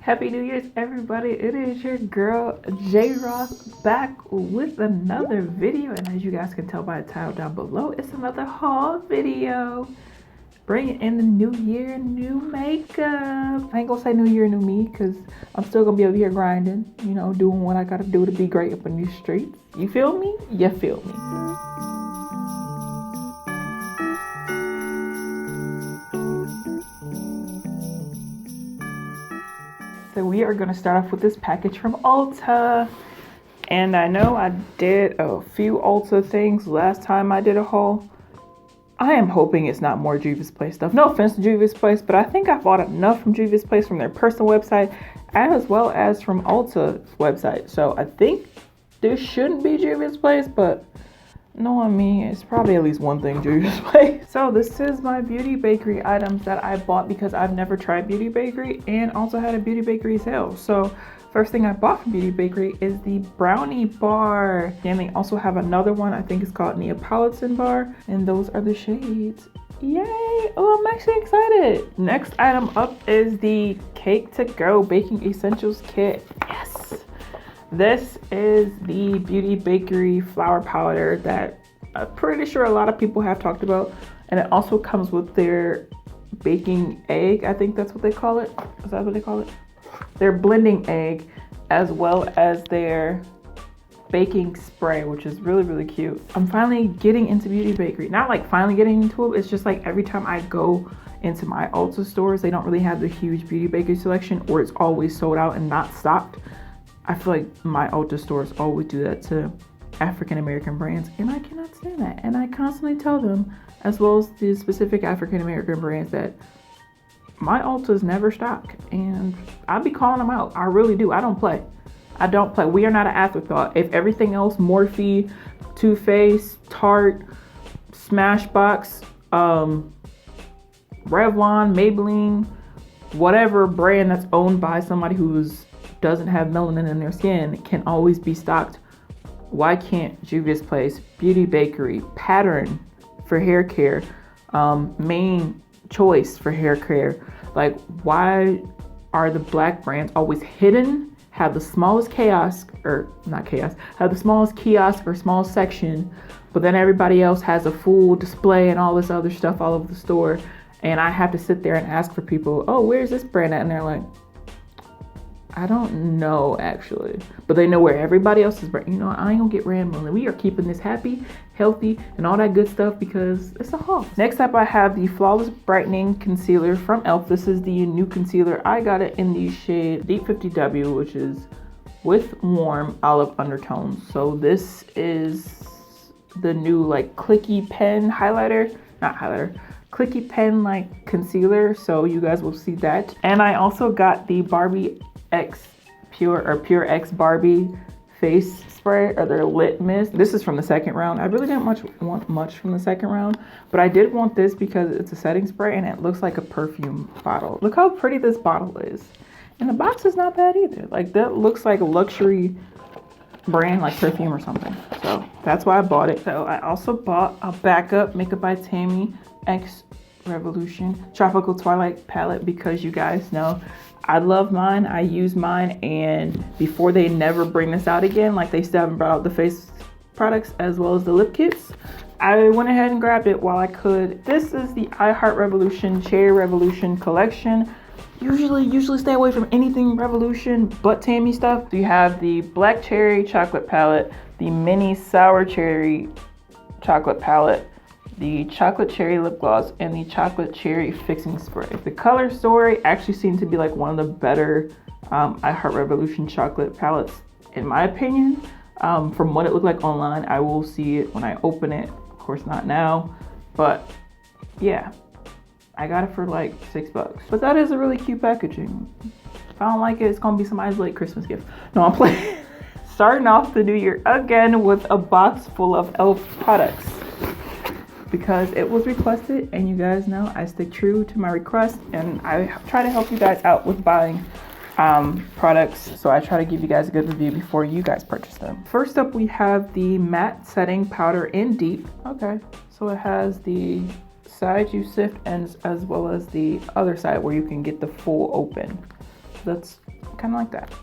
Happy New Year's, everybody. It is your girl, J Ross, back with another video. And as you guys can tell by the title down below, it's another haul video. Bringing in the new year, new makeup. I ain't gonna say new year, new me, because I'm still gonna be over here grinding, you know, doing what I gotta do to be great up in these streets. You feel me? You feel me? So we are going to start off with this package from Ulta. And I know I did a few Ulta things last time I did a haul. I am hoping it's not more Juvia's Place stuff. No offense to Juvia's Place, but I think I bought enough from Juvia's Place from their personal website as well as from Ulta's website. So I think this shouldn't be Juvia's Place, but no, I mean, it's probably at least one thing Juvia's Place. So this is my Beauty Bakery items that I bought because I've never tried Beauty Bakery and also had a Beauty Bakery sale. So first thing I bought from Beauty Bakery is the brownie bar. And they also have another one, I think it's called Neapolitan bar. And those are the shades. Yay! Oh, I'm actually excited. Next item up is the Cake to Go Baking Essentials Kit. Yes! This is the Beauty Bakery flour powder that I'm pretty sure a lot of people have talked about. And it also comes with their baking egg. I think that's what they call it. Is that what they call it? Their blending egg, as well as their baking spray, which is really, really cute. I'm finally getting into Beauty Bakery. Not like finally getting into it. It's just like every time I go into my Ulta stores, they don't really have the huge Beauty Bakery selection, or it's always sold out and not stocked. I feel like my Ulta stores always do that to African American brands, and I cannot stand that. And I constantly tell them, as well as the specific African American brands, that my Ultas never stock, and I'll be calling them out. I really do. I don't play. I don't play. We are not an afterthought. If everything else, Morphe, Too Faced, Tarte, Smashbox, Revlon, Maybelline, whatever brand that's owned by somebody who's doesn't have melanin in their skin can always be stocked, why can't Juvia's Place, Beauty Bakery, Pattern for hair care, Main Choice for hair care? Like, why are the black brands always hidden, have the smallest kiosk, or not kiosk, have the smallest kiosk or small section, but then everybody else has a full display and all this other stuff all over the store, and I have to sit there and ask for people, oh, where's this brand at? And they're like, I don't know, actually, but they know where everybody else is. You know, I ain't gonna get rambling. We are keeping this happy, healthy, and all that good stuff because it's a haul. Next up, I have the Flawless Brightening Concealer from e.l.f. This is the new concealer. I got it in the shade Deep 50W, which is with warm olive undertones. So this is the new like clicky pen highlighter, not highlighter, clicky pen like concealer. So you guys will see that. And I also got the Barbie X Pure X Barbie face spray, or their lit mist. This is from the second round. I really didn't want much from the second round, but I did want this because it's a setting spray and it looks like a perfume bottle. Look how pretty this bottle is. And the box is not bad either. Like, that looks like a luxury brand, like perfume or something. So that's why I bought it. So I also bought a backup Makeup by Tammy X Revolution Tropical Twilight palette because you guys know I love mine. I use mine, and before they never bring this out again, like they still haven't brought out the face products as well as the lip kits, I went ahead and grabbed it while I could. This is the I Heart Revolution Cherry Revolution collection. Usually stay away from anything Revolution but Tammy stuff. So you have the Black Cherry Chocolate Palette, the Mini Sour Cherry Chocolate Palette, the Chocolate Cherry Lip Gloss, and the Chocolate Cherry Fixing Spray. The color story actually seemed to be like one of the better I Heart Revolution chocolate palettes, in my opinion. From what it looked like online, I will see it when I open it. Of course, not now, but yeah, I got it for like $6. But that is a really cute packaging. If I don't like it, it's gonna be somebody's late Christmas gift. No, I'm playing. Starting off the new year again with a box full of e.l.f. products, because it was requested, and you guys know I stick true to my request, and I try to help you guys out with buying products. So I try to give you guys a good review before you guys purchase them. First up, we have the matte setting powder in Deep. Okay, so it has the side you sift ends as well as the other side where you can get the full open. That's kind of like that.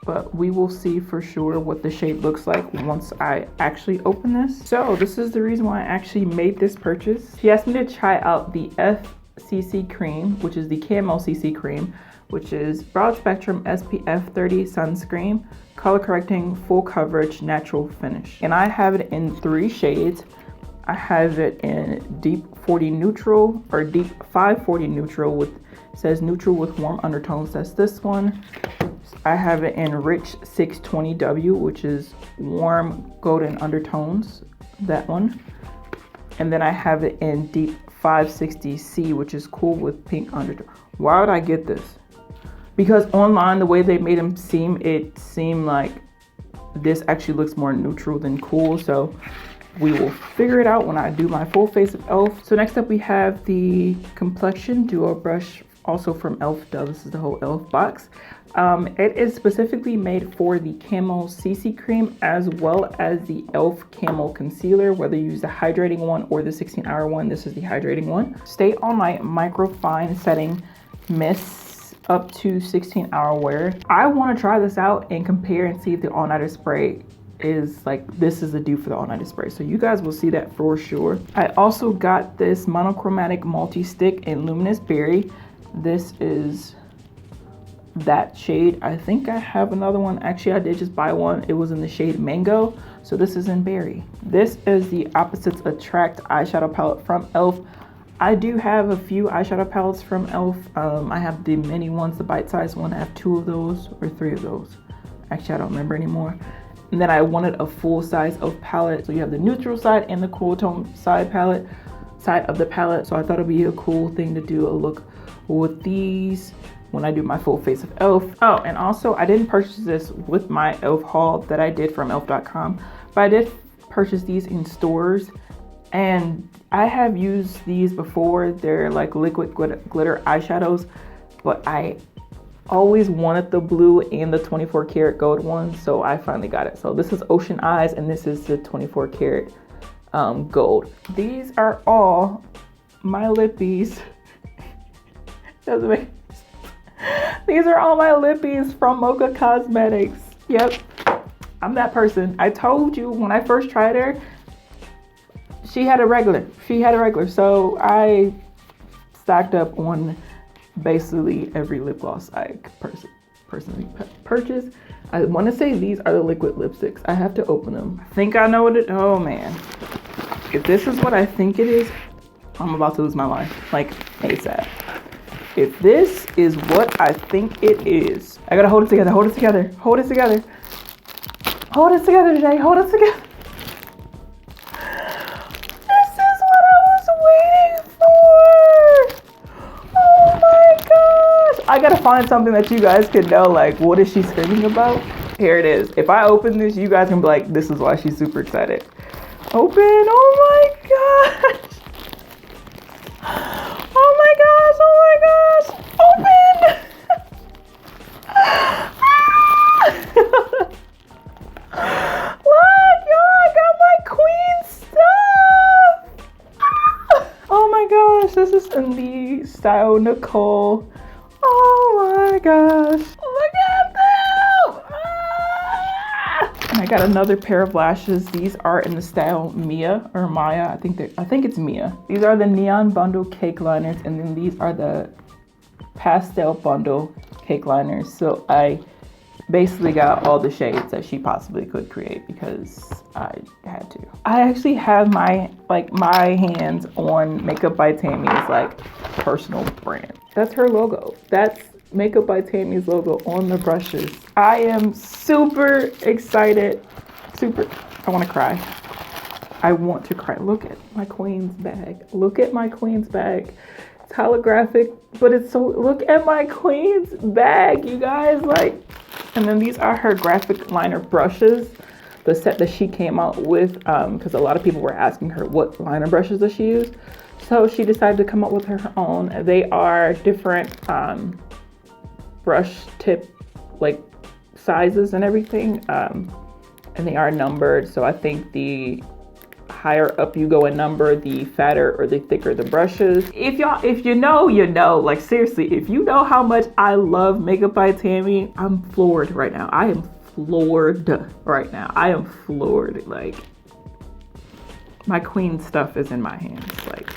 But we will see for sure what the shade looks like once I actually open this. So this is the reason why I actually made this purchase. She asked me to try out the e.l.f. CC cream, which is the Camo CC cream, which is broad spectrum SPF 30 sunscreen, color correcting, full coverage, natural finish. And I have it in 3 shades. I have it in deep 40 neutral, or deep 540 neutral with, says neutral with warm undertones. That's this one. I have it in rich 620W, which is warm golden undertones, that one. And then I have it in deep 560C, which is cool with pink undertone. Why would I get this? Because online, the way they made them seem, it seemed like this actually looks more neutral than cool. So we will figure it out when I do my full face of e.l.f. So next up we have the complexion duo brush, also from e.l.f. This is the whole e.l.f. box. It is specifically made for the Camo CC cream as well as the e.l.f. Camo concealer, whether you use the hydrating one or the 16-hour one. This is the hydrating one. Stay all night micro fine setting mist up to 16-hour wear. I want to try this out and compare and see if the all-nighter spray is like, this is a do for the all-nighter spray. So you guys will see that for sure. I also got this monochromatic multi-stick in luminous berry. This is that shade. I think I have another one. Actually, I did just buy one. It was in the shade mango. So this is in berry. This is the Opposites Attract eyeshadow palette from e.l.f. I do have a few eyeshadow palettes from e.l.f. I have the mini ones, the bite-sized one. I have 2 of those or 3 of those. Actually, I don't remember anymore. And then I wanted a full size e.l.f. palette. So you have the neutral side and the cool tone side of the palette. So I thought it'd be a cool thing to do a look with these when I do my full face of e.l.f. Oh, and also I didn't purchase this with my e.l.f. haul that I did from e.l.f.com, but I did purchase these in stores, and I have used these before. They're like liquid glitter eyeshadows, but I always wanted the blue and the 24 karat gold one, so I finally got it. So this is Ocean Eyes, and this is the 24 karat gold. These are all my lippies. Doesn't make sense. These are all my lippies from Mocha Cosmetics. Yep, I'm that person. I told you when I first tried her, she had a regular. So I stocked up on basically every lip gloss I personally purchased. I want to say these are the liquid lipsticks. I have to open them. I think I know what it, oh man. If this is what I think it is, I'm about to lose my mind, like ASAP. If this is what I think it is, I gotta hold it together, hold it together, hold it together. Hold it together today, hold it together. This is what I was waiting for. Oh my gosh. I gotta find something that you guys can know, like, what is she screaming about? Here it is. If I open this, you guys can be like, this is why she's super excited. Open, oh my gosh. Oh my gosh, oh my gosh. Open. Look, y'all, I got my queen stuff. Oh my gosh, this is in the style Nicole. Oh my gosh. Look at them. And I got another pair of lashes. These are in the style Mia or Maya. I think it's Mia. These are the Neon Bundle Cake Liners, and then these are the Pastel Bundle Cake Liners. So I basically got all the shades that she possibly could create because I had to. I actually have my hands on Makeup by Tammy's like personal brand. That's her logo. That's Makeup by Tammy's logo on the brushes. I am super excited. I want to cry. I want to cry. Look at my queen's bag. Look at my queen's bag. It's holographic, but it's so, look at my queen's bag, you guys, like. And then these are her graphic liner brushes, the set that she came out with, because a lot of people were asking her what liner brushes does she use. So she decided to come up with her own. They are different brush tip like sizes and everything, and they are numbered. So I think the higher up you go in number, the fatter or the thicker the brushes. If you know, you know. Like seriously, if you know how much I love Makeup by Tammy, I'm floored right now. I am floored right now. I am floored. Like, my queen stuff is in my hands. Like,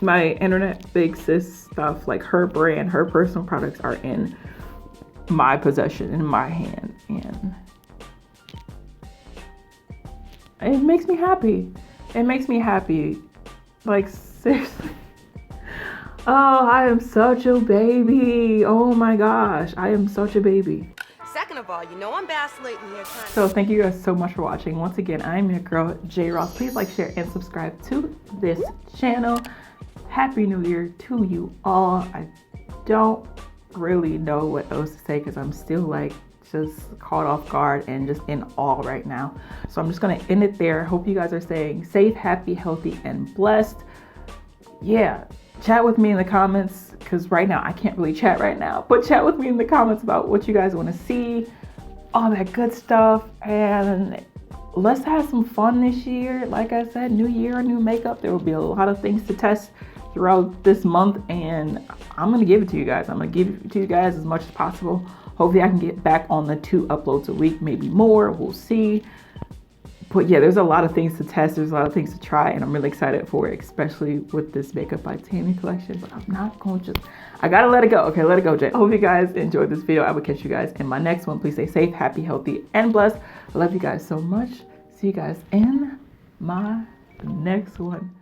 my internet big sis stuff, like her brand, her personal products are in my possession, in my hand, and it makes me happy. It makes me happy. Like, seriously. Oh, I am such a baby. Oh my gosh, I am such a baby. Second of all, you know I'm vacillating here trying. So thank you guys so much for watching. Once again, I'm your girl, J. Ross. Please like, share, and subscribe to this channel. Happy New Year to you all. I don't really know what else to say because I'm still like just caught off guard and just in awe right now. So I'm just gonna end it there. Hope you guys are staying safe, happy, healthy, and blessed. Yeah, chat with me in the comments because right now I can't really chat right now, but chat with me in the comments about what you guys want to see, all that good stuff, and let's have some fun this year. Like I said, new year, new makeup. There will be a lot of things to test throughout this month, and I'm gonna give it to you guys. I'm gonna give it to you guys as much as possible. Hopefully I can get back on the 2 uploads a week, maybe more, we'll see. But yeah, there's a lot of things to test, there's a lot of things to try, and I'm really excited for it, especially with this Makeup by Tammy collection. But I'm not going to I gotta let it go. Okay, let it go, Jay. I hope you guys enjoyed this video. I will catch you guys in my next one. Please stay safe, happy, healthy, and blessed. I love you guys so much. See you guys in my next one.